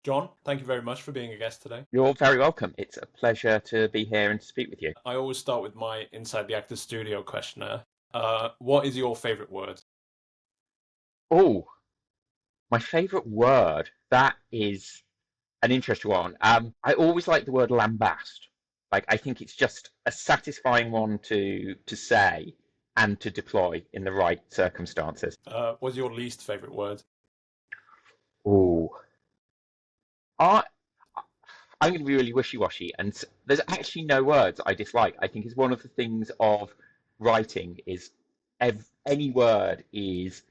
John, thank you very much for being a guest today. You're very welcome. It's a pleasure to be here and to speak with you. I always start with my Inside the Actors Studio questionnaire. What is your favorite word? Oh, my favorite word. That is an interesting one. I always like the word lambast. Like, I think it's just a satisfying one to say and to deploy in the right circumstances. What's your least favorite word? Oh, I I'm going to be really wishy-washy, and there's actually no words I dislike. I think it's one of the things of writing is any word is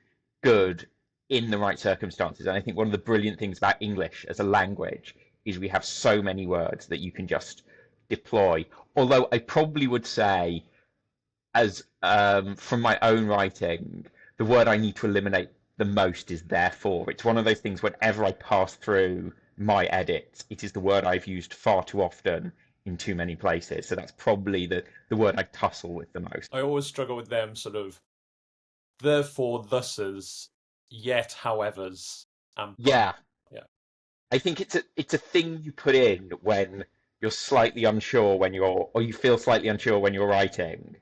good in the right circumstances. And I think one of the brilliant things about English as a language is we have so many words that you can just deploy. Although I probably would say, as from my own writing, the word I need to eliminate the most is therefore. It's one of those things whenever I pass through my edits, it is the word I've used far too often in too many places. So that's probably the word I tussle with the most. I always struggle with them sort of therefore, thuses, yet, howevers, and but. Yeah, Yeah. I think it's a thing you put in when you're slightly unsure when you're or you feel slightly unsure when you're writing,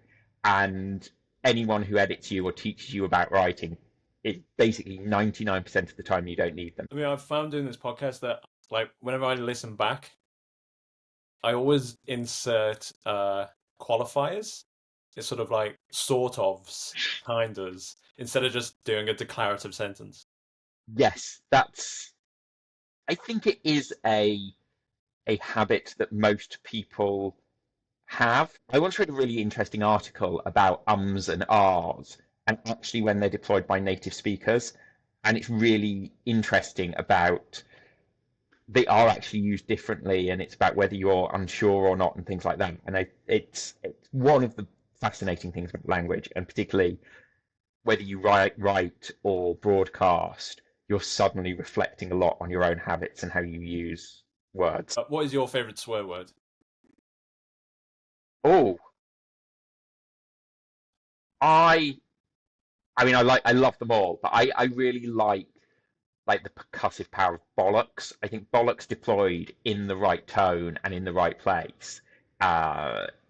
and anyone who edits you or teaches you about writing, it basically 99% of the time you don't need them. I mean, I've found doing this podcast that, like, whenever I listen back, I always insert qualifiers. It's sort of like sort ofs, kind ofs, instead of just doing a declarative sentence. Yes, that's I think it is a habit that most people have. I once read a really interesting article about ums and ahs and actually when they're deployed by native speakers. And it's really interesting about they are actually used differently and it's about whether you're unsure or not and things like that. And it's one of the fascinating things about language, and particularly whether you write or broadcast, you're suddenly reflecting a lot on your own habits and how you use words. What is your favorite swear word? Oh, I I mean, I love them all, but I really like the percussive power of bollocks. I think bollocks deployed in the right tone and in the right place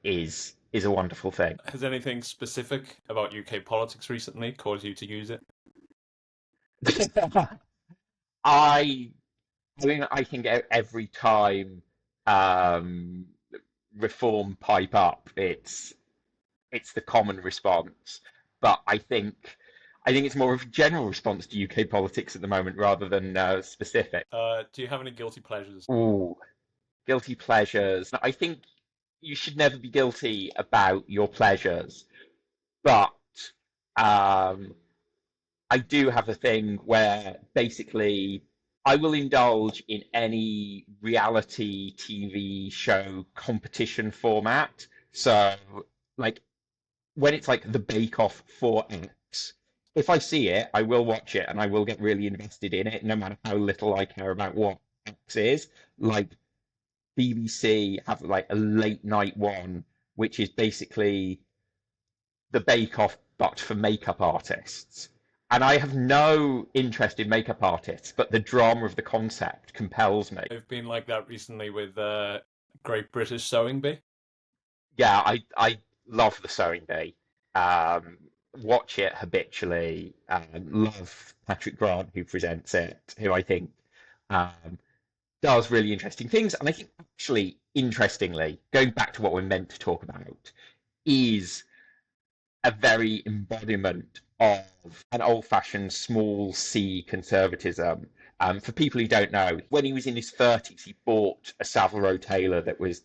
is a wonderful thing. Has anything specific about UK politics recently caused you to use it? I I mean, I think every time um, reform pipe up, it's the common response. But I think it's more of a general response to UK politics at the moment rather than specific. Do you have any guilty pleasures? Ooh, guilty pleasures. I think you should never be guilty about your pleasures, but um, I do have a thing where basically I will indulge in any reality TV show competition format. So, like, when it's like the Bake Off for X, if I see it, I will watch it and I will get really invested in it, no matter how little I care about what X is. Like, BBC have like a late night one, which is basically the Bake Off but for makeup artists. And I have no interest in makeup artists, but the drama of the concept compels me. I've been like that recently with Great British Sewing Bee. Yeah, I love the sewing bee. Um, watch it habitually. Love Patrick Grant who presents it, who I think um, does really interesting things. And I think actually, interestingly, going back to what we're meant to talk about, is a very embodiment of an old-fashioned small C conservatism. For people who don't know, when he was in his 30s, he bought a Savile Row tailor that was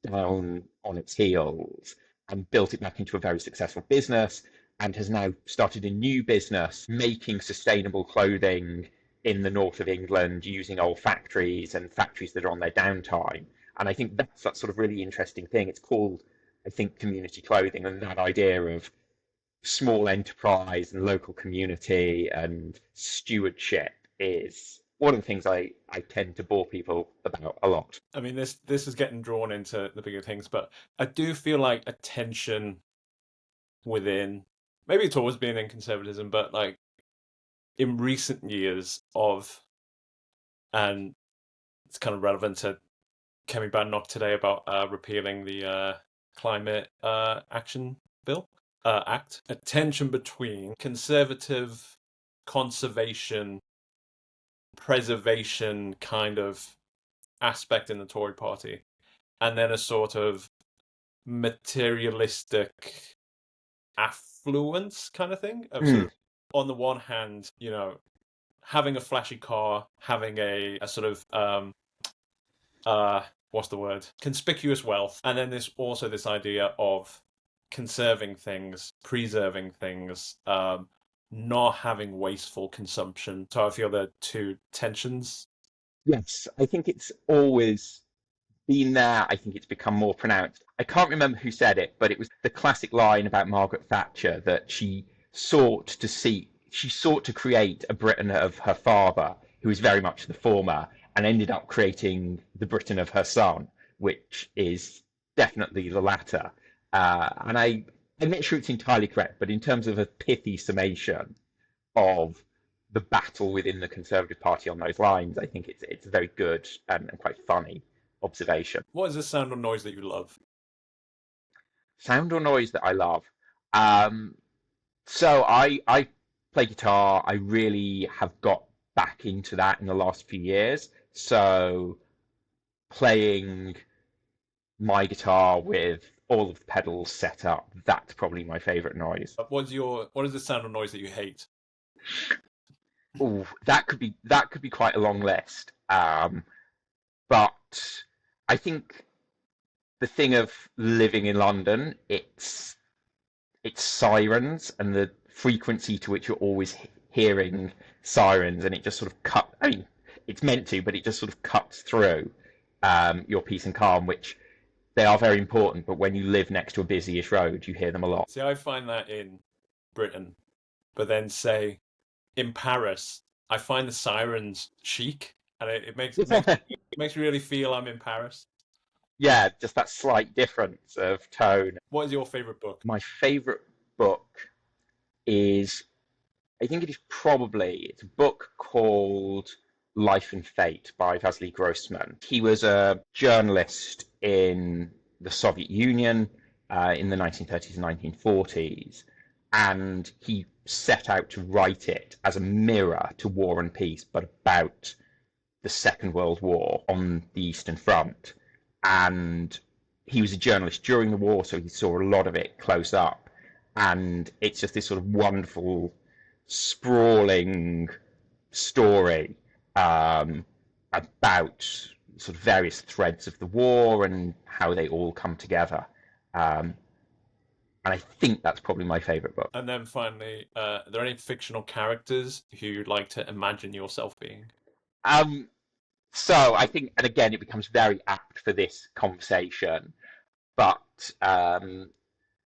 down on its heels and built it back into a very successful business and has now started a new business making sustainable clothing in the north of England using old factories and factories that are on their downtime. And I think that's that sort of really interesting thing. It's called, I think, community clothing, and that idea of small enterprise and local community and stewardship is one of the things I tend to bore people about a lot. I mean, this is getting drawn into the bigger things, but I do feel like a tension within, maybe it's always been in conservatism, but like in recent years of, and it's kind of relevant to Kemi Badenoch today about repealing the climate action bill act. A tension between conservative conservation preservation kind of aspect in the Tory party, and then a sort of materialistic affluence kind of thing of sort Mm. of, on the one hand, having a flashy car, having a sort of what's the word? Conspicuous wealth. And then there's also this idea of conserving things, preserving things, not having wasteful consumption. So I feel there are two tensions. Yes, I think it's always been there. I think it's become more pronounced. I can't remember who said it, but it was the classic line about Margaret Thatcher that she sought to create a Britain of her father, who was very much the former, and ended up creating the Britain of her son, which is definitely the latter. I'm not sure it's entirely correct, but in terms of a pithy summation of the battle within the Conservative Party on those lines, I think it's a very good and quite funny observation. What is the sound or noise that you love? Sound or noise that I love? Um, so I play guitar. I really have got back into that in the last few years. So playing my guitar with all of the pedals set up, that's probably my favorite noise. What is the sound or noise that you hate? Ooh, that could be quite a long list. But I think the thing of living in London, it's sirens and the frequency to which you're always hearing sirens, and it just sort of I mean, it's meant to, but it just sort of cuts through your peace and calm, which they are very important. But when you live next to a busy-ish road, you hear them a lot. See, I find that in Britain, but then say in Paris, I find the sirens chic, and it makes me really feel I'm in Paris. Yeah, just that slight difference of tone. What is your favorite book? My favorite book is, I think it's a book called Life and Fate by Vasily Grossman. He was a journalist in the Soviet Union in the 1930s and 1940s, and he set out to write it as a mirror to War and Peace, but about the Second World War on the Eastern Front. And he was a journalist during the war, so he saw a lot of it close up. And it's just this sort of wonderful, sprawling story about sort of various threads of the war and how they all come together. And I think that's probably my favorite book. And then finally, are there any fictional characters who you'd like to imagine yourself being? Um, so I think, and again, it becomes very apt for this conversation, but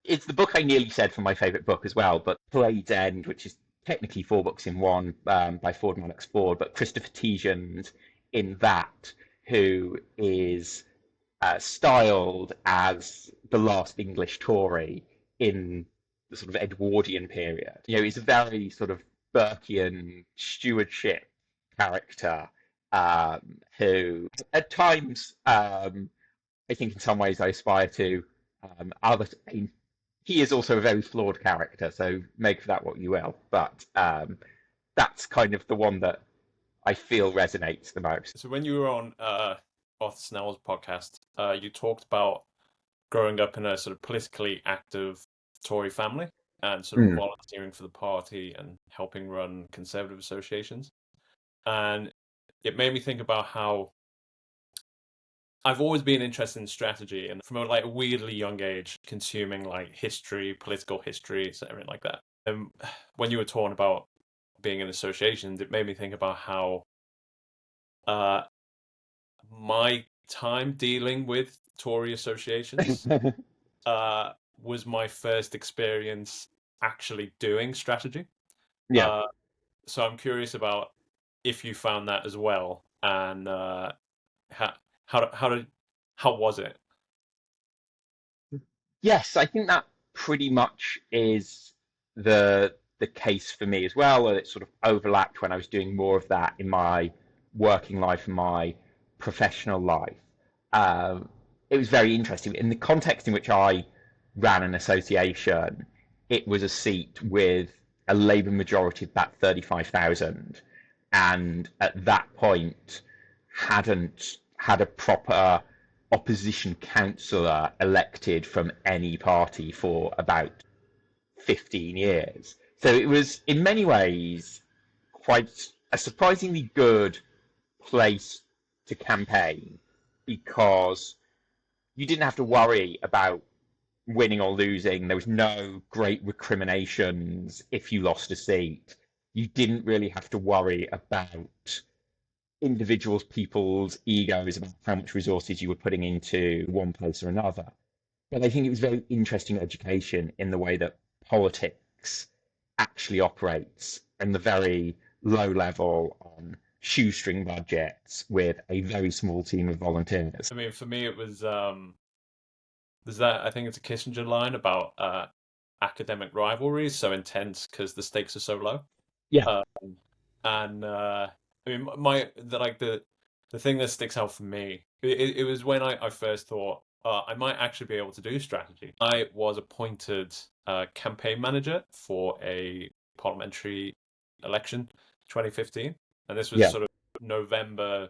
it's the book I nearly said for my favourite book as well, but Parade's End, which is technically four books in one by Ford Madox Ford, but Christopher Tietjens in that, who is styled as the last English Tory in the sort of Edwardian period. He's a very sort of Burkean stewardship character who, at times, I think in some ways I aspire to. Others, I mean, he is also a very flawed character, so make of that what you will. But that's kind of the one that I feel resonates the most. So when you were on Arthur Snell's podcast, you talked about growing up in a sort of politically active Tory family and sort of Mm. volunteering for the party and helping run conservative associations. And it made me think about how I've always been interested in strategy, and from a like weirdly young age, consuming like history, political history, so everything like that. And when you were talking about being in associations, it made me think about how uh, my time dealing with Tory associations was my first experience actually doing strategy. Yeah. Uh, so I'm curious about if you found that as well, and how how how was it? Yes, I think that pretty much is the case for me as well. It sort of overlapped when I was doing more of that in my working life and my professional life, um, it was very interesting. In the context in which I ran an association, it was a seat with a Labour majority of about 35,000, and at that point hadn't had a proper opposition councillor elected from any party for about 15 years. So it was, in many ways, quite a surprisingly good place to campaign because you didn't have to worry about winning or losing. There was no great recriminations if you lost a seat. You didn't really have to worry about individuals, people's egos, about how much resources you were putting into one place or another. But I think it was very interesting education in the way that politics actually operates and the very low level on shoestring budgets with a very small team of volunteers. I mean, for me, it was there's that, I think it's a Kissinger line about academic rivalries so intense because the stakes are so low. Yeah, And I mean, the thing that sticks out for me, it was when I first thought I might actually be able to do strategy. I was appointed campaign manager for a parliamentary election, 2015, and this was yeah, sort of November,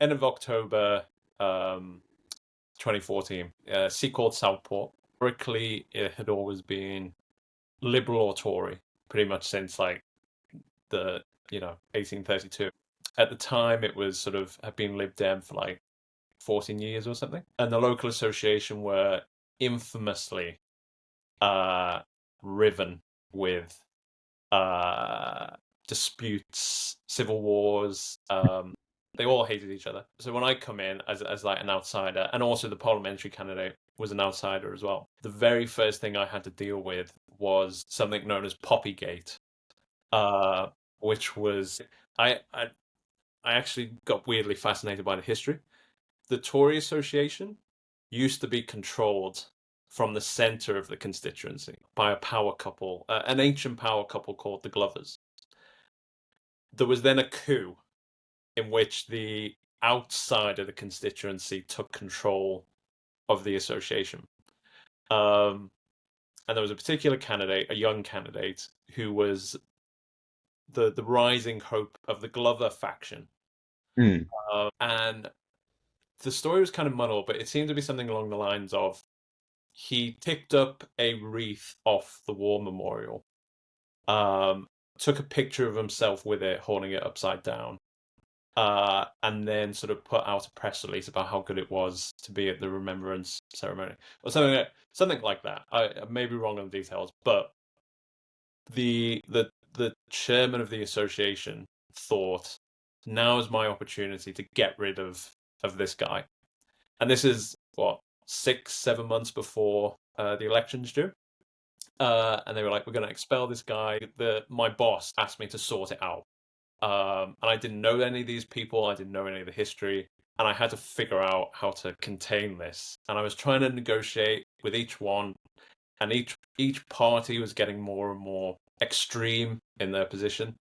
end of October, 2014. Seat called Southport. Historically, it had always been Liberal or Tory, pretty much since like the 1832. At the time, it was sort of had been Lib Dem for like 14 years or something, and the local association were infamously riven with disputes, civil wars. They all hated each other. So when I come in as like an outsider, and also the parliamentary candidate was an outsider as well, the very first thing I had to deal with was something known as Poppygate, which was I actually got weirdly fascinated by the history. The Tory association used to be controlled from the center of the constituency by a power couple, an ancient power couple called the Glovers. There was then a coup in which the outside of the constituency took control of the association. And there was a particular candidate, a young candidate, who was the rising hope of the Glover faction. mm, And the story was kind of muddled, but it seemed to be something along the lines of he picked up a wreath off the war memorial, took a picture of himself with it, holding it upside down, and then sort of put out a press release about how good it was to be at the remembrance ceremony, or something like that. I may be wrong on the details, but the chairman of the association thought, now is my opportunity to get rid of this guy. And this is what, 6-7 months before the election's due. And they were like, we're going to expel this guy. My boss asked me to sort it out. And I didn't know any of these people. I didn't know any of the history. And I had to figure out how to contain this. And I was trying to negotiate with each one. And each party was getting more and more extreme in their position,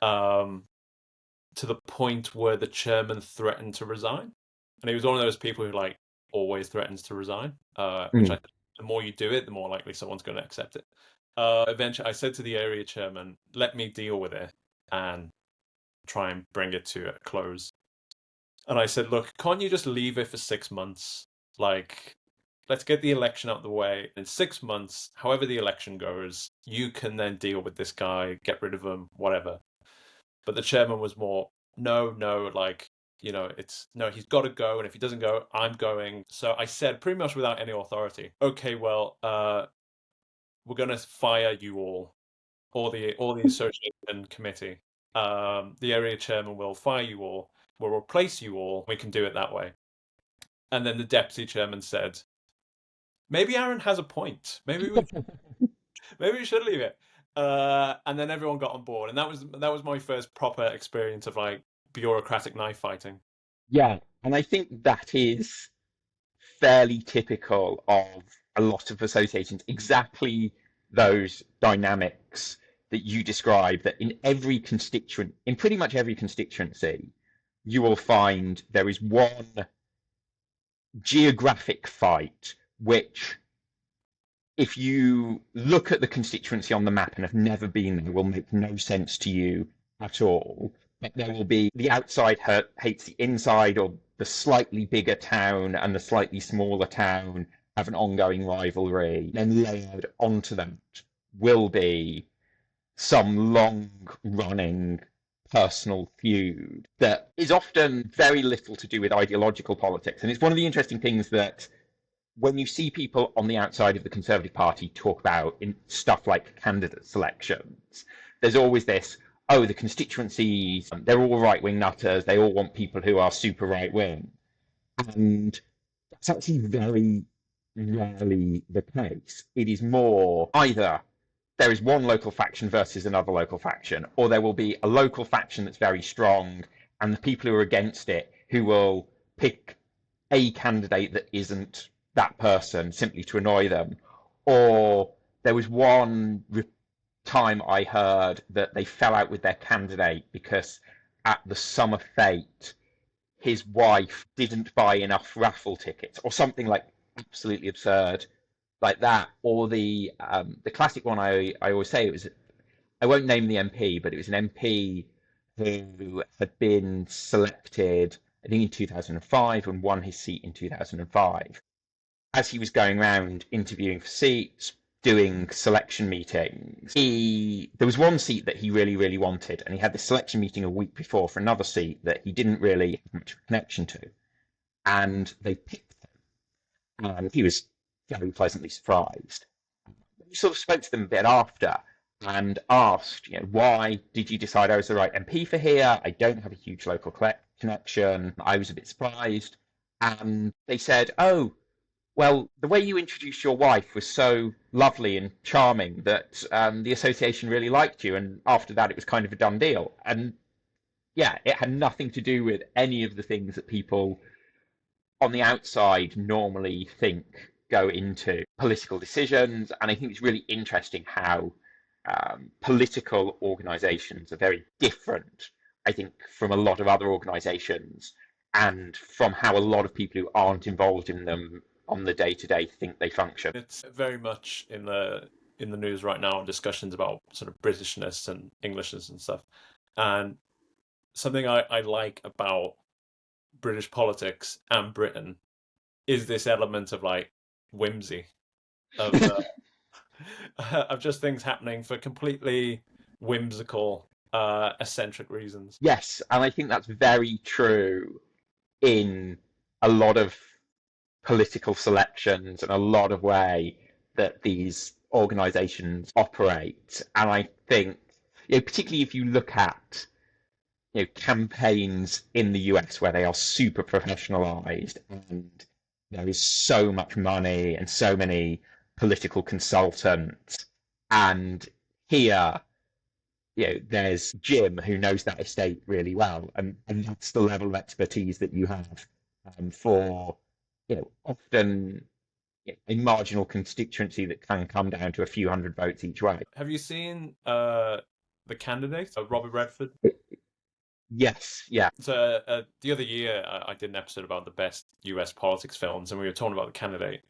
to the point where the chairman threatened to resign. And he was one of those people who like always threatens to resign, which mm. the more you do it, the more likely someone's going to accept it. Eventually, I said to the area chairman, let me deal with it and try and bring it to a close. And I said, look, can't you just leave it for 6 months? Like, let's get the election out of the way. In 6 months, however the election goes, you can then deal with this guy, get rid of him, whatever. But the chairman was more, no, like, no, he's got to go. And if he doesn't go, I'm going. So I said, pretty much without any authority, okay, well, we're going to fire you all the association committee. The area chairman will fire you all. We'll replace you all. We can do it that way. And then the deputy chairman said, maybe Aaron has a point. Maybe we should leave it. And then everyone got on board, and that was my first proper experience of like bureaucratic knife fighting. Yeah, and I think that is fairly typical of a lot of associations. Exactly those dynamics that you describe, that in pretty much every constituency, you will find there is one geographic fight which, if you look at the constituency on the map and have never been there, will make no sense to you at all. But there will be the outside hates the inside, or the slightly bigger town and the slightly smaller town have an ongoing rivalry. Then layered onto that will be some long-running personal feud that is often very little to do with ideological politics. And it's one of the interesting things that when you see people on the outside of the Conservative Party talk about in stuff like candidate selections, there's always this, oh, the constituencies, they're all right-wing nutters, they all want people who are super right-wing. And that's actually very rarely the case. It is more either there is one local faction versus another local faction, or there will be a local faction that's very strong, and the people who are against it who will pick a candidate that isn't that person simply to annoy them. Or there was one time I heard that they fell out with their candidate because at the Summer Fete, his wife didn't buy enough raffle tickets, or something like absolutely absurd like that. Or the classic one I always say, it was, I won't name the MP, but it was an MP who had been selected, I think in 2005, and won his seat in 2005. As he was going around interviewing for seats, doing selection meetings, there was one seat that he really, really wanted, and he had this selection meeting a week before for another seat that he didn't really have much of a connection to. And they picked him, and he was very pleasantly surprised. We sort of spoke to them a bit after and asked, why did you decide I was the right MP for here? I don't have a huge local connection. I was a bit surprised. And they said, oh, well, the way you introduced your wife was so lovely and charming that the association really liked you. And after that, it was kind of a done deal. And yeah, it had nothing to do with any of the things that people on the outside normally think go into political decisions. And I think it's really interesting how political organizations are very different, I think, from a lot of other organizations, and from how a lot of people who aren't involved in them on the day-to-day think they function. It's very much in the news right now, discussions about sort of Britishness and Englishness and stuff. And something I like about British politics and Britain is this element of like whimsy, of of just things happening for completely whimsical, eccentric reasons. Yes, and I think that's very true in a lot of political selections and a lot of way that these organizations operate. And I think, particularly if you look at campaigns in the US where they are super professionalized and there is so much money and so many political consultants, and here there's Jim who knows that estate really well, and that's the level of expertise that you have for often a marginal constituency that can come down to a few hundred votes each way. Have you seen The Candidate, Robert Redford? Yes, yeah. So the other year, I did an episode about the best US politics films, and we were talking about The Candidate.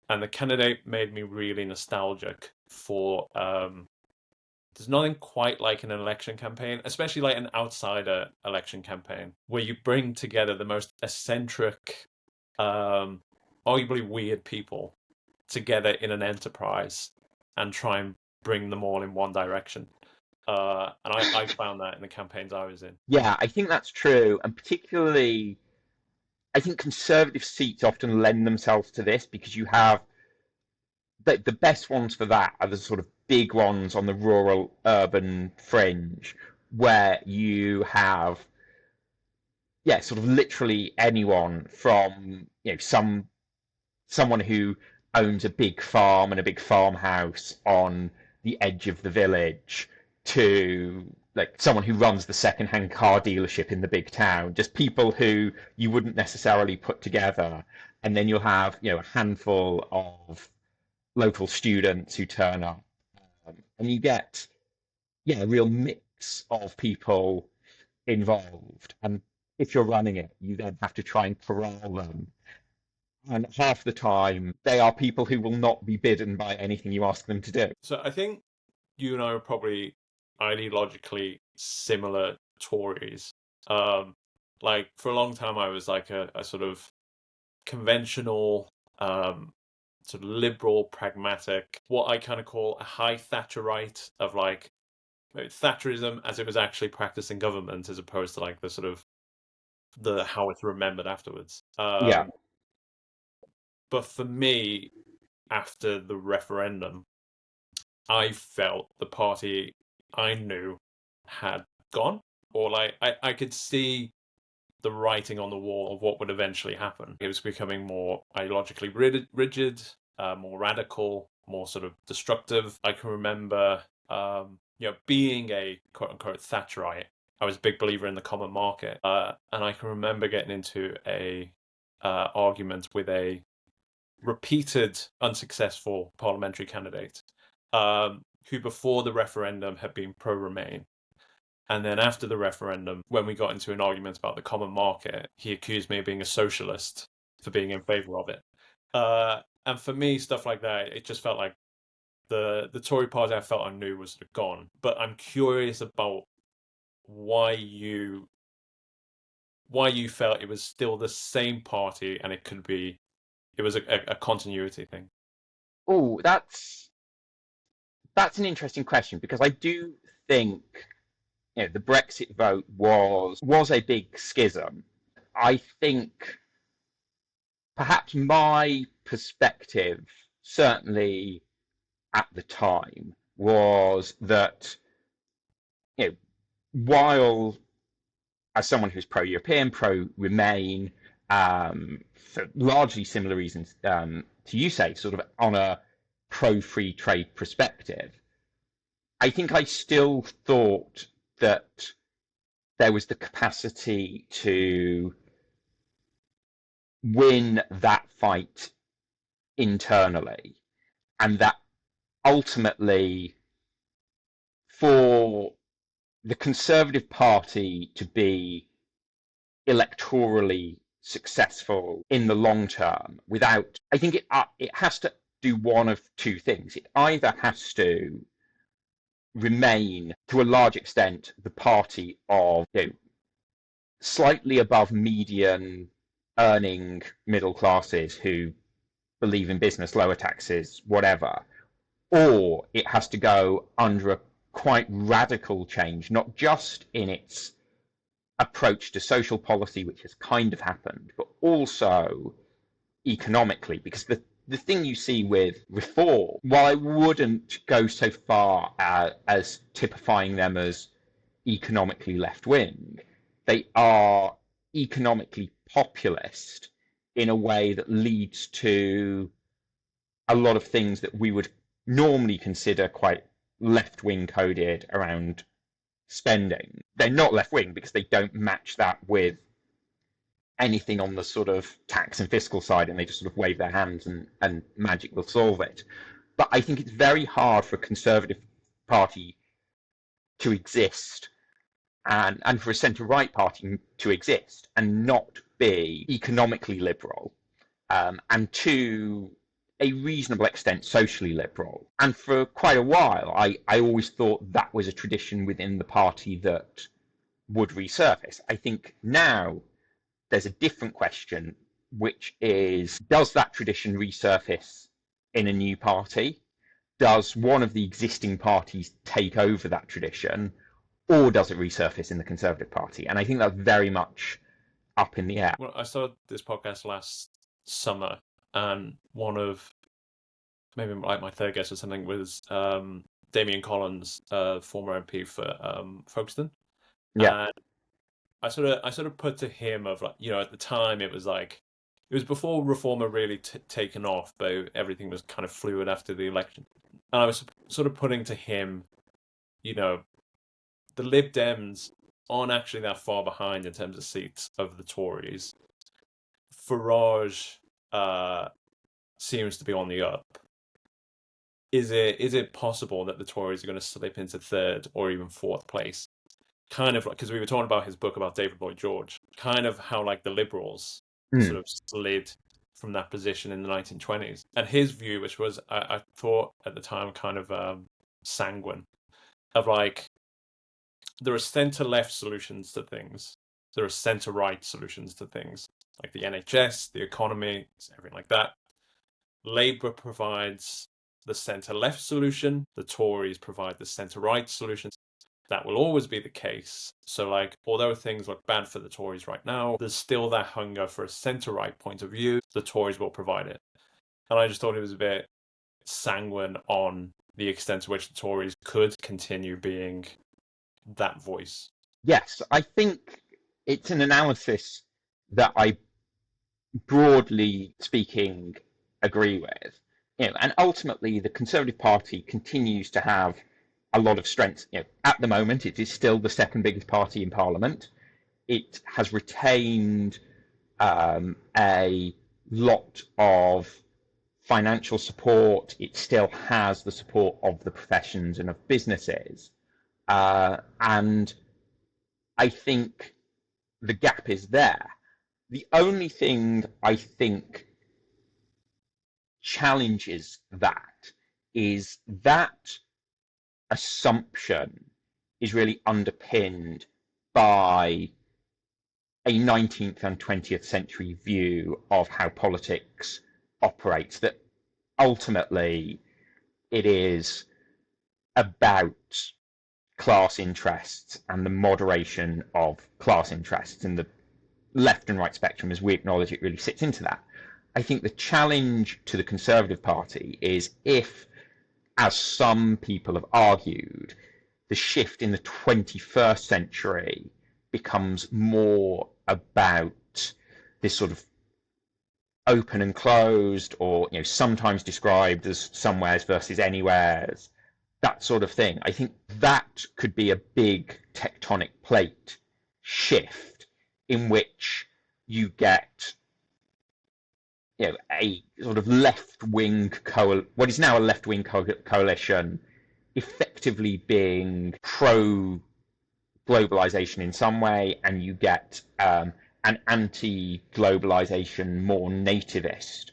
And The Candidate made me really nostalgic for there's nothing quite like an election campaign, especially like an outsider election campaign, where you bring together the most eccentric, arguably weird people together in an enterprise and try and bring them all in one direction. And I found that in the campaigns I was in. Yeah, I think that's true. And particularly, I think Conservative seats often lend themselves to this because you have the best ones for that are the sort of big ones on the rural urban fringe where you have sort of literally anyone from someone who owns a big farm and a big farmhouse on the edge of the village to like someone who runs the second-hand car dealership in the big town, just people who you wouldn't necessarily put together. And then you'll have a handful of local students who turn up, and you get a real mix of people involved. And if you're running it, you then have to try and corral them. And half the time, they are people who will not be bidden by anything you ask them to do. So I think you and I are probably ideologically similar Tories. Um, like for a long time, I was like a sort of conventional, sort of liberal, pragmatic, what I kind of call a high Thatcherite of like Thatcherism as it was actually practiced in government, as opposed to like the sort of the how it's remembered afterwards. Yeah. But for me, after the referendum, I felt the party I knew had gone, or like I could see the writing on the wall of what would eventually happen. It was becoming more ideologically rigid, more radical, more sort of destructive. I can remember, being a quote unquote Thatcherite. I was a big believer in the common market, and I can remember getting into a argument with a repeated unsuccessful parliamentary candidate, who before the referendum had been pro-Remain. And then after the referendum, when we got into an argument about the common market, he accused me of being a socialist for being in favour of it. And for me, stuff like that, it just felt like the Tory party I felt I knew was sort of gone. But I'm curious about why you felt it was still the same party and it was a continuity thing. Oh, that's an interesting question because I do think the Brexit vote was a big schism. I think perhaps my perspective, certainly at the time, was that while as someone who's pro-European, pro-Remain, for largely similar reasons to you say, sort of on a pro-free trade perspective, I think I still thought that there was the capacity to win that fight internally, and that ultimately for the Conservative Party to be electorally successful in the long term without, I think it has to do one of two things. It either has to remain to a large extent the party of slightly above median earning middle classes who believe in business, lower taxes, whatever, or it has to go under a quite radical change, not just in its approach to social policy, which has kind of happened, but also economically, because the thing you see with reform, while I wouldn't go so far as typifying them as economically left wing, they are economically populist in a way that leads to a lot of things that we would normally consider quite left wing coded around spending. They're not left wing because they don't match that with anything on the sort of tax and fiscal side, and they just sort of wave their hands and magic will solve it. But I think it's very hard for a Conservative Party to exist and for a centre-right party to exist and not be economically liberal, and to a reasonable extent socially liberal. And for quite a while, I always thought that was a tradition within the party that would resurface. I think now there's a different question, which is, does that tradition resurface in a new party? Does one of the existing parties take over that tradition? Or does it resurface in the Conservative Party? And I think that's very much up in the air. Well, I started this podcast last summer, and one of maybe like my third guest or something was Damian Collins, former MP for Folkestone, Yeah. and I sort of put to him of like, at the time it was like it was before Reform had really taken off, but everything was kind of fluid after the election, and I was sort of putting to him, the Lib Dems aren't actually that far behind in terms of seats of the Tories. Farage seems to be on the up. Is it possible that the Tories are going to slip into third or even fourth place? kind of like, because we were talking about his book about David Lloyd George, kind of how like the liberals Mm. sort of slid from that position in the 1920s. And his view, which was, I thought at the time, kind of sanguine, of like, there are centre-left solutions to things, there are centre-right solutions to things, like the NHS, the economy, everything like that. Labour provides the centre-left solution, the Tories provide the centre-right solution. That will always be the case. So, like, although things look bad for the Tories right now, there's still that hunger for a centre-right point of view. The Tories will provide it. And I just thought it was a bit sanguine on the extent to which the Tories could continue being that voice. Yes, I think it's an analysis that I, broadly speaking, agree with. And ultimately, the Conservative Party continues to have a lot of strength. At the moment, it is still the second biggest party in Parliament. It has retained a lot of financial support. It still has the support of the professions and of businesses. And I think the gap is there. The only thing I think challenges that is that assumption is really underpinned by a 19th and 20th century view of how politics operates, that ultimately it is about class interests and the moderation of class interests, and the left and right spectrum, as we acknowledge it, really sits into that. I think the challenge to the Conservative Party is if, as some people have argued, the shift in the 21st century becomes more about this sort of open and closed, or sometimes described as somewheres versus anywheres, that sort of thing. I think that could be a big tectonic plate shift in which you get a sort of left-wing what is now a left-wing coalition effectively being pro-globalization in some way, and you get an anti-globalization, more nativist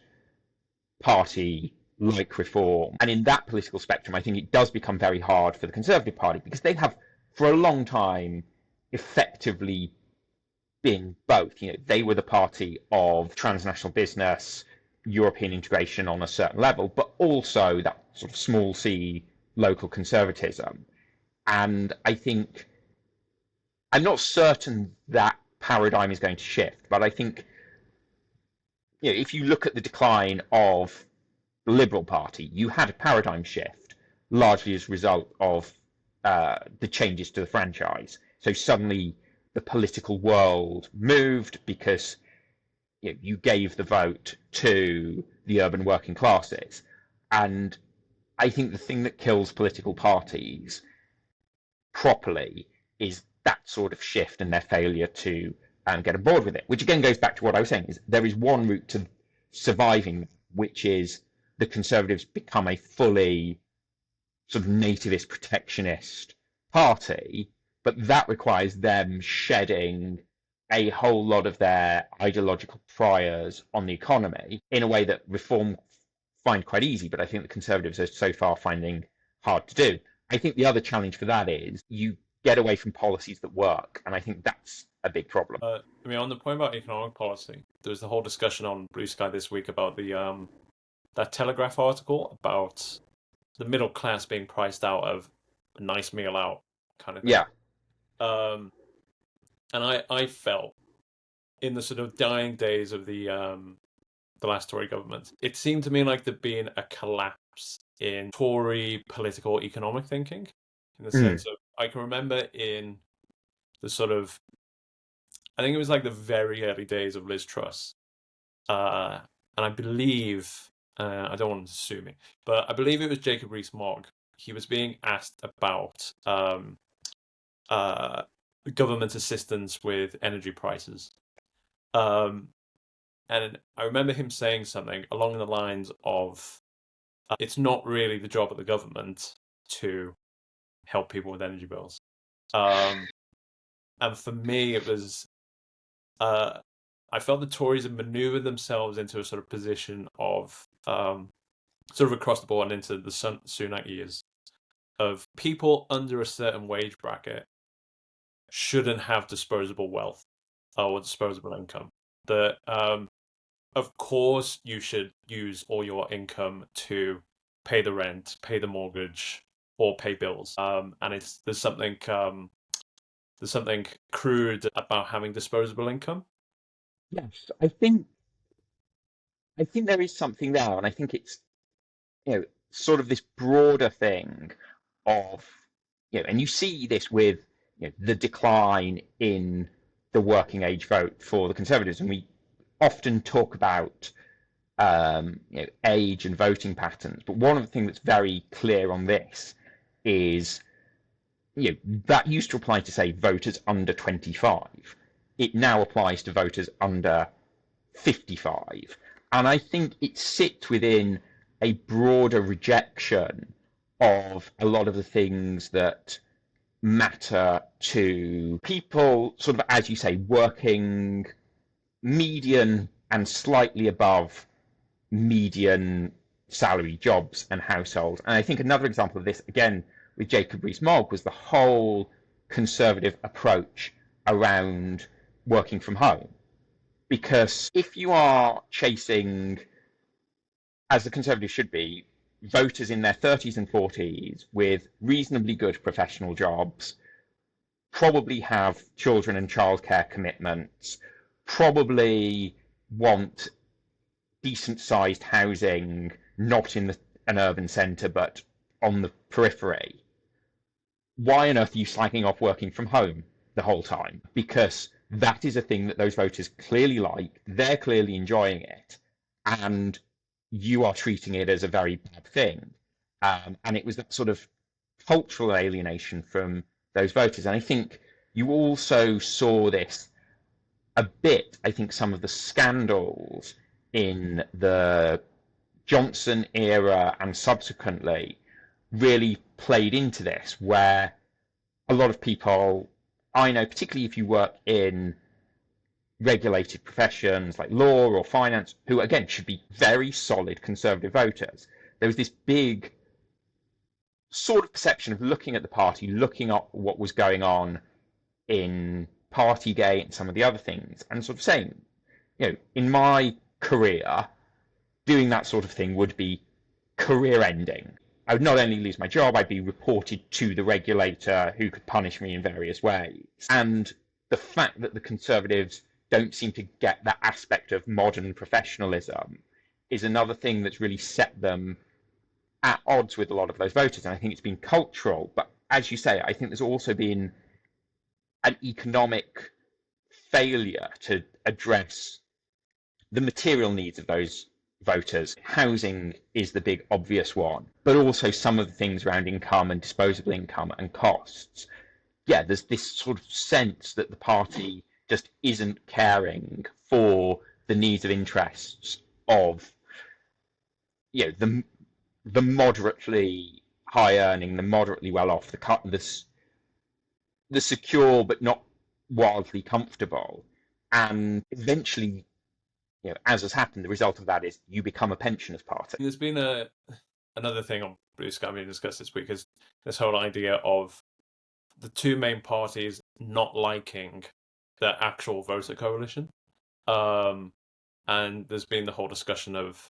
party like Reform. And in that political spectrum, I think it does become very hard for the Conservative Party, because they have, for a long time, effectively been both. They were the party of transnational business, European integration on a certain level, but also that sort of small c local conservatism. And I think, I'm not certain that paradigm is going to shift, but I think if you look at the decline of the Liberal Party, you had a paradigm shift largely as a result of the changes to the franchise. So suddenly the political world moved because you gave the vote to the urban working classes. And I think the thing that kills political parties properly is that sort of shift and their failure to get on board with it, which again goes back to what I was saying, is there is one route to surviving, which is the Conservatives become a fully sort of nativist protectionist party, but that requires them shedding a whole lot of their ideological priors on the economy in a way that Reform find quite easy, but I think the Conservatives are so far finding hard to do. I think the other challenge for that is you get away from policies that work, and I think that's a big problem. I mean, on the point about economic policy, there was the whole discussion on Blue Sky this week about the that Telegraph article about the middle class being priced out of a nice meal out kind of thing. Yeah. And I felt in the sort of dying days of the last Tory government, it seemed to me like there'd been a collapse in Tory political economic thinking, in the sense of, I can remember in the sort of, I think it was like the very early days of Liz Truss, and I believe, I don't want to sue me, but I believe it was Jacob Rees-Mogg. He was being asked about government assistance with energy prices. And I remember him saying something along the lines of, it's not really the job of the government to help people with energy bills. And for me, it was I felt the Tories had maneuvered themselves into a sort of position of sort of across the board and into the Sunak years of people under a certain wage bracket shouldn't have disposable wealth or disposable income. That of course you should use all your income to pay the rent, pay the mortgage, or pay bills. And there's something crude about having disposable income. Yes, I think there is something there, and I think it's sort of this broader thing of and you see this with the decline in the working age vote for the Conservatives, and we often talk about age and voting patterns, but one of the things that's very clear on this is that used to apply to, say, voters under 25. It now applies to voters under 55. And I think it sits within a broader rejection of a lot of the things that matter to people, sort of, as you say, working median and slightly above median salary jobs and households. And I think another example of this, again, with Jacob Rees-Mogg, was the whole Conservative approach around working from home. Because if you are chasing, as the Conservatives should be, voters in their 30s and 40s with reasonably good professional jobs, probably have children and childcare commitments, probably want decent-sized housing, not in an urban centre, but on the periphery, why on earth are you slagging off working from home the whole time? Because that is a thing that those voters clearly like, they're clearly enjoying it, and you are treating it as a very bad thing. And it was that sort of cultural alienation from those voters. And I think you also saw this a bit, I think some of the scandals in the Johnson era and subsequently really played into this, where a lot of people I know, particularly if you work in regulated professions like law or finance, who again should be very solid Conservative voters, there was this big sort of perception of looking at the party, looking up what was going on in Partygate and some of the other things, and sort of saying, in my career, doing that sort of thing would be career ending. I would not only lose my job, I'd be reported to the regulator who could punish me in various ways. And the fact that the Conservatives don't seem to get that aspect of modern professionalism is another thing that's really set them at odds with a lot of those voters. And I think it's been cultural. But as you say, I think there's also been an economic failure to address the material needs of those voters. Housing is the big obvious one, but also some of the things around income and disposable income and costs. Yeah, there's this sort of sense that the party just isn't caring for the needs and interests of the moderately high earning, the moderately well off, the secure but not wildly comfortable. And eventually, as has happened, the result of that is you become a pensioners party. There's been another thing on Blue Sky being discussed this week, is this whole idea of the two main parties not liking the actual voter coalition. And there's been the whole discussion of,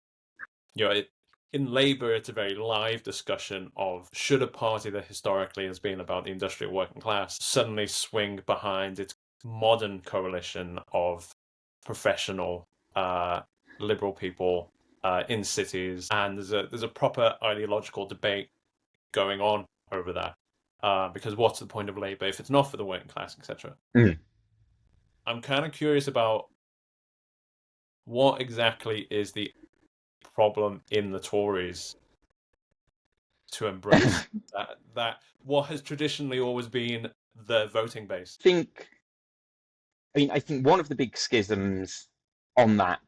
in Labour, it's a very live discussion of should a party that historically has been about the industrial working class suddenly swing behind its modern coalition of professional liberal people in cities. And there's a proper ideological debate going on over that. Because what's the point of Labour if it's not for the working class, etc. I'm kind of curious about what exactly is the problem in the Tories to embrace that what has traditionally always been their voting base. I think one of the big schisms on that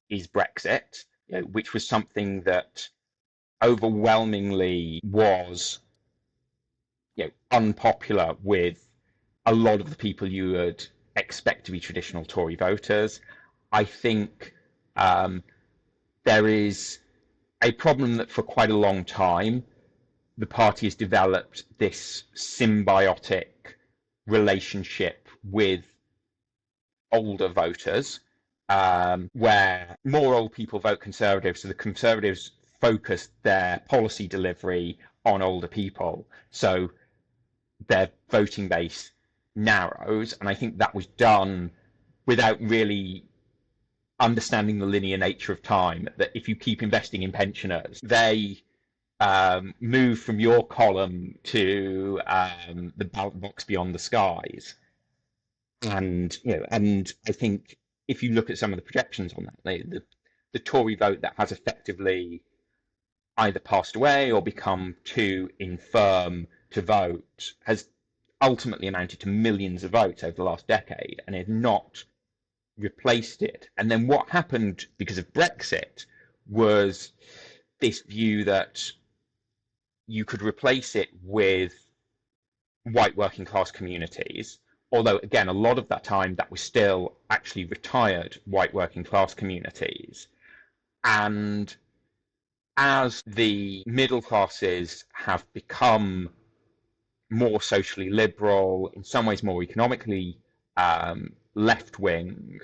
is Brexit, which was something that overwhelmingly was unpopular with a lot of the people you would expect to be traditional Tory voters. I think there is a problem that for quite a long time the party has developed this symbiotic relationship with older voters, where more old people vote Conservative, so the Conservatives focus their policy delivery on older people, so their voting base narrows, and I think that was done without really understanding the linear nature of time, that if you keep investing in pensioners, they move from your column to the ballot box beyond the skies. And and I think if you look at some of the projections on that, the Tory vote that has effectively either passed away or become too infirm to vote has ultimately amounted to millions of votes over the last decade and has not replaced it. And then what happened because of Brexit was this view that you could replace it with white working class communities, although again a lot of that time that was still actually retired white working class communities. And as the middle classes have become more socially liberal, in some ways more economically left wing,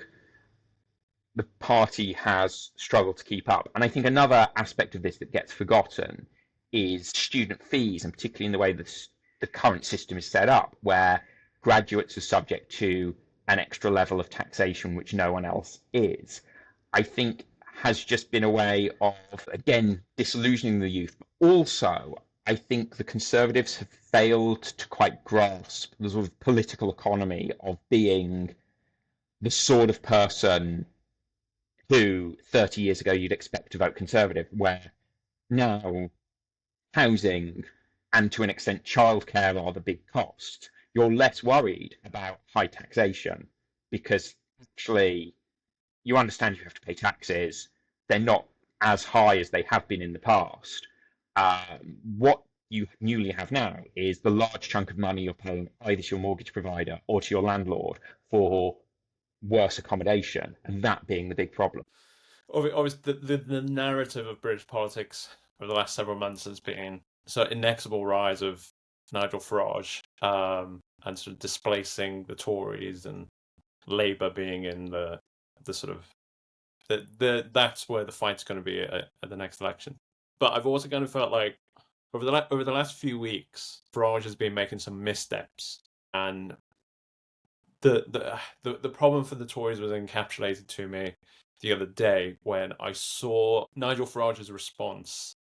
the party has struggled to keep up. And I think another aspect of this that gets forgotten is student fees, and particularly in the way that the current system is set up, where graduates are subject to an extra level of taxation which no one else is. I think has just been a way of, again, disillusioning the youth. But also, I think the Conservatives have failed to quite grasp the sort of political economy of being the sort of person who 30 years ago you'd expect to vote Conservative, where now housing and to an extent childcare are the big costs. You're less worried about high taxation because actually you understand you have to pay taxes. They're not as high as they have been in the past. What you newly have now is the large chunk of money you're paying either to your mortgage provider or to your landlord for worse accommodation, and that being the big problem. Obviously, the narrative of British politics over the last several months has been sort of inexorable rise of Nigel Farage, and sort of displacing the Tories and Labour being in the sort of that's where the fight's going to be at the next election. But I've also kind of felt like over the last few weeks, Farage has been making some missteps, and the problem for the Tories was encapsulated to me the other day when I saw Nigel Farage's response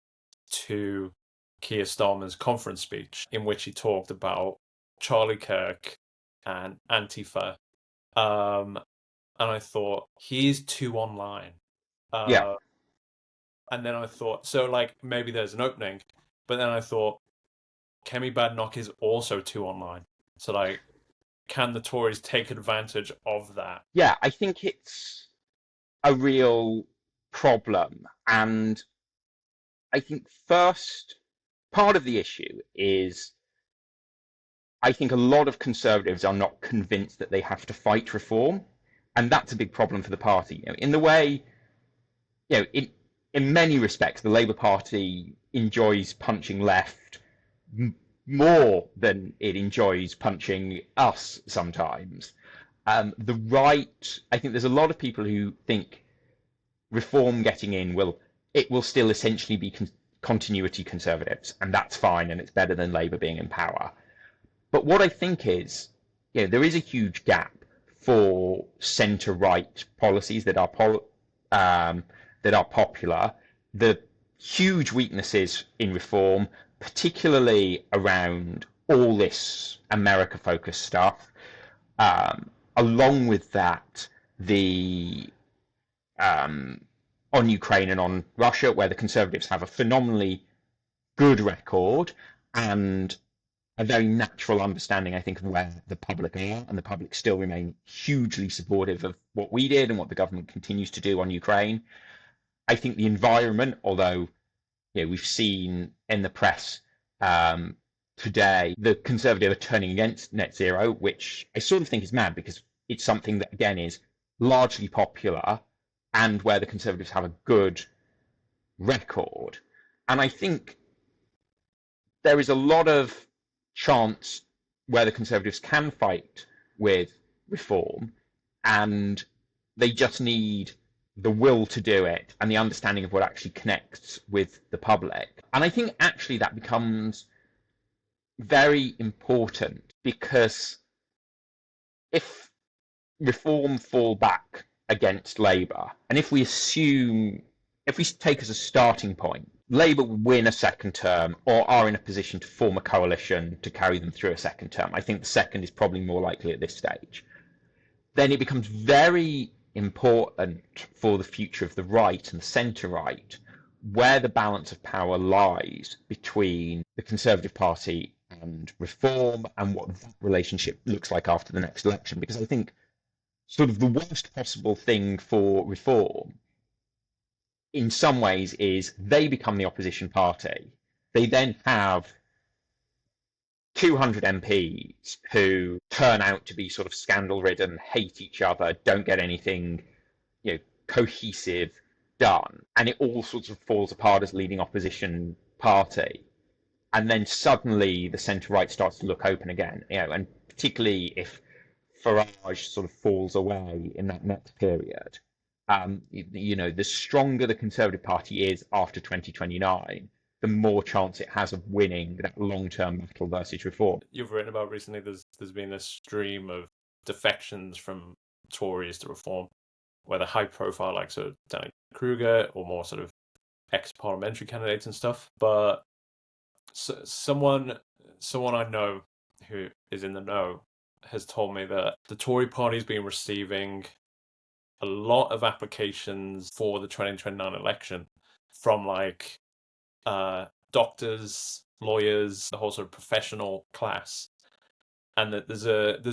to Keir Starmer's conference speech, in which he talked about Charlie Kirk and Antifa. And I thought, he's too online. Yeah. And then I thought, so like maybe there's an opening. But then I thought, Kemi Badenoch is also too online. So like, can the Tories take advantage of that? Yeah, I think it's a real problem. And I think first part of the issue is I think a lot of Conservatives are not convinced that they have to fight reform. And that's a big problem for the party. In the way, in many respects, the Labour Party enjoys punching left more than it enjoys punching us sometimes. The right, I think there's a lot of people who think reform getting in will still essentially be continuity Conservatives, and that's fine, and it's better than Labour being in power. But what I think is, there is a huge gap for centre-right policies that are popular. The huge weaknesses in reform, particularly around all this America-focused stuff. Along with that, the on Ukraine and on Russia, where the Conservatives have a phenomenally good record and a very natural understanding, I think, of where the public are, and the public still remain hugely supportive of what we did and what the government continues to do on Ukraine. I think the environment, although we've seen in the press today the Conservative are turning against net zero, which I sort of think is mad because it's something that, again, is largely popular and where the Conservatives have a good record. And I think there is a lot of chance where the Conservatives can fight with reform, and they just need the will to do it and the understanding of what actually connects with the public. And I think actually that becomes very important because if reform fall back against Labour, and if we take as a starting point, Labour will win a second term or are in a position to form a coalition to carry them through a second term. I think the second is probably more likely at this stage. Then it becomes very important for the future of the right and the centre-right where the balance of power lies between the Conservative Party and Reform and what that relationship looks like after the next election. Because I think sort of the worst possible thing for Reform in some ways is they become the opposition party. They then have 200 MPs who turn out to be sort of scandal-ridden, hate each other, don't get anything, cohesive done, and it all sorts of falls apart as leading opposition party. And then suddenly the centre-right starts to look open again, and particularly if Farage sort of falls away in that next period. The stronger the Conservative Party is after 2029, the more chance it has of winning that long-term battle versus Reform. You've written about recently there's been a stream of defections from Tories to Reform, whether high-profile like sort of Danny Kruger or more sort of ex-parliamentary candidates and stuff. But someone I know who is in the know has told me that the Tory party's been receiving a lot of applications for the 2029 election from like doctors, lawyers, the whole sort of professional class, and that there's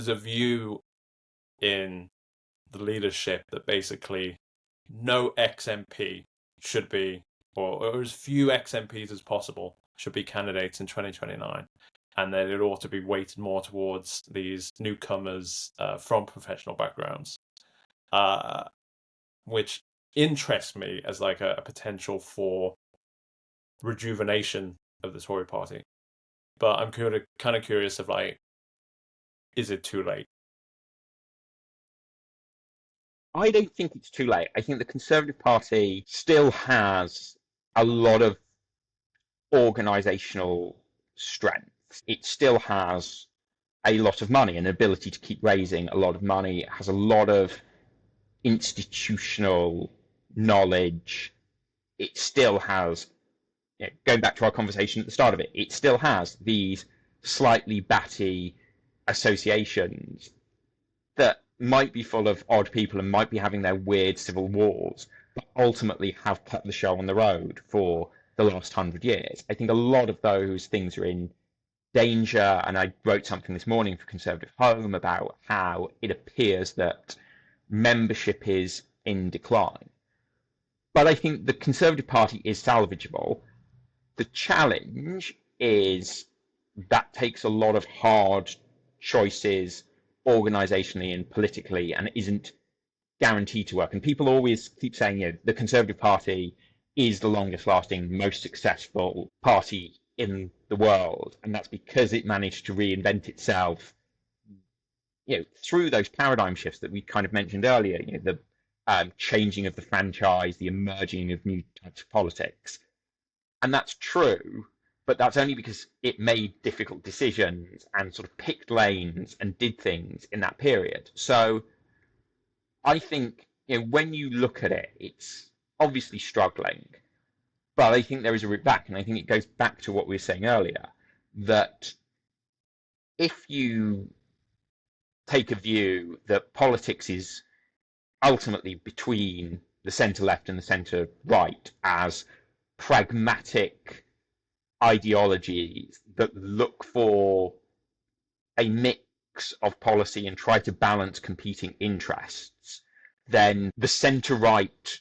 a view in the leadership that basically no ex-MP should be, or as few ex-MPs as possible should be candidates in 2029, and that it ought to be weighted more towards these newcomers from professional backgrounds, which interests me as like a potential for rejuvenation of the Tory party. But I'm kind of curious of like, is it too late? I don't think it's too late. I think the Conservative Party still has a lot of organisational strength. It still has a lot of money, an ability to keep raising a lot of money. It has a lot of institutional knowledge. It still has, going back to our conversation at the start of it, it still has these slightly batty associations that might be full of odd people and might be having their weird civil wars, but ultimately have kept the show on the road for the last 100 years. I think a lot of those things are in danger, and I wrote something this morning for Conservative Home about how it appears that membership is in decline. But I think the Conservative Party is salvageable. The challenge is that takes a lot of hard choices organisationally and politically, and isn't guaranteed to work. And people always keep saying, the Conservative Party is the longest lasting, most successful party in the world, and that's because it managed to reinvent itself, through those paradigm shifts that we kind of mentioned earlier, the changing of the franchise, the emerging of new types of politics. And that's true, but that's only because it made difficult decisions and sort of picked lanes and did things in that period. So I think, when you look at it, it's obviously struggling, but I think there is a route back. And I think it goes back to what we were saying earlier, that if you take a view that politics is ultimately between the centre left and the centre right as pragmatic ideologies that look for a mix of policy and try to balance competing interests, then the centre right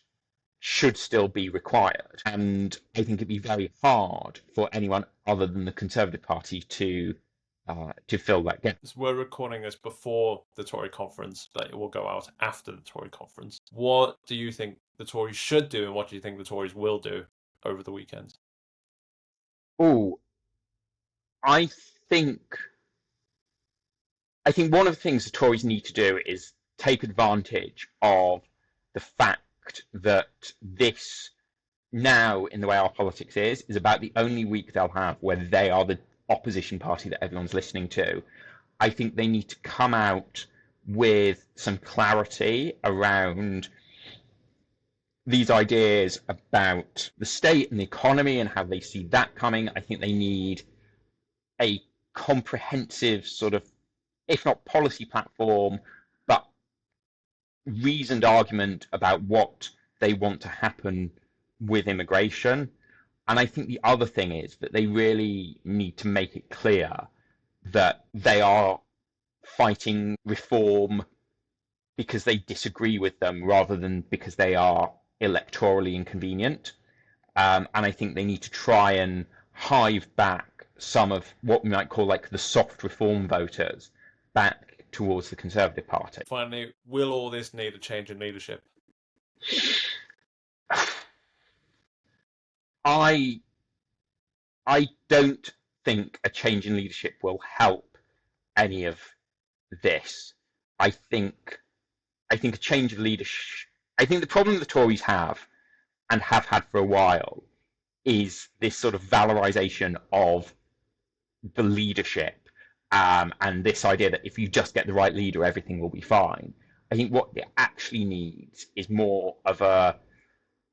should still be required. And I think it'd be very hard for anyone other than the Conservative Party to fill that gap. So we're recording this before the Tory conference, but it will go out after the Tory conference. What do you think the Tories should do, and what do you think the Tories will do over the weekend? Oh, I think one of the things the Tories need to do is take advantage of the fact that this now, in the way our politics is about the only week they'll have where they are the opposition party that everyone's listening to. I think they need to come out with some clarity around these ideas about the state and the economy and how they see that coming. I think they need a comprehensive sort of, if not policy platform, but reasoned argument about what they want to happen with immigration. And I think the other thing is that they really need to make it clear that they are fighting reform because they disagree with them rather than because they are electorally inconvenient. And I think they need to try and hive back some of what we might call like the soft reform voters back towards the Conservative Party. Finally, will all this need a change in leadership? I don't think a change in leadership will help any of this. I think a change of leadership. I think the problem the Tories have and have had for a while is this sort of valorization of the leadership, and this idea that if you just get the right leader, everything will be fine. I think what it actually needs is more of a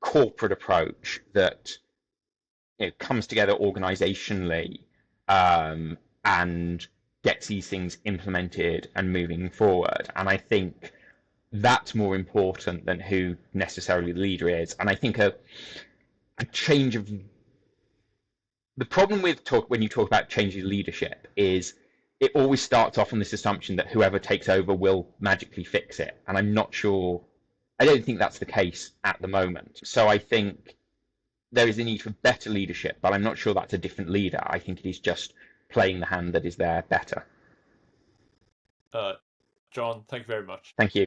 corporate approach that comes together organizationally and gets these things implemented and moving forward. And I think that's more important than who necessarily the leader is. And I think a change of the problem with when you talk about changing leadership is it always starts off on this assumption that whoever takes over will magically fix it. And I'm not sure. I don't think that's the case at the moment. So I think there is a need for better leadership, but I'm not sure that's a different leader. I think it is just playing the hand that is there better. John, thank you very much. Thank you.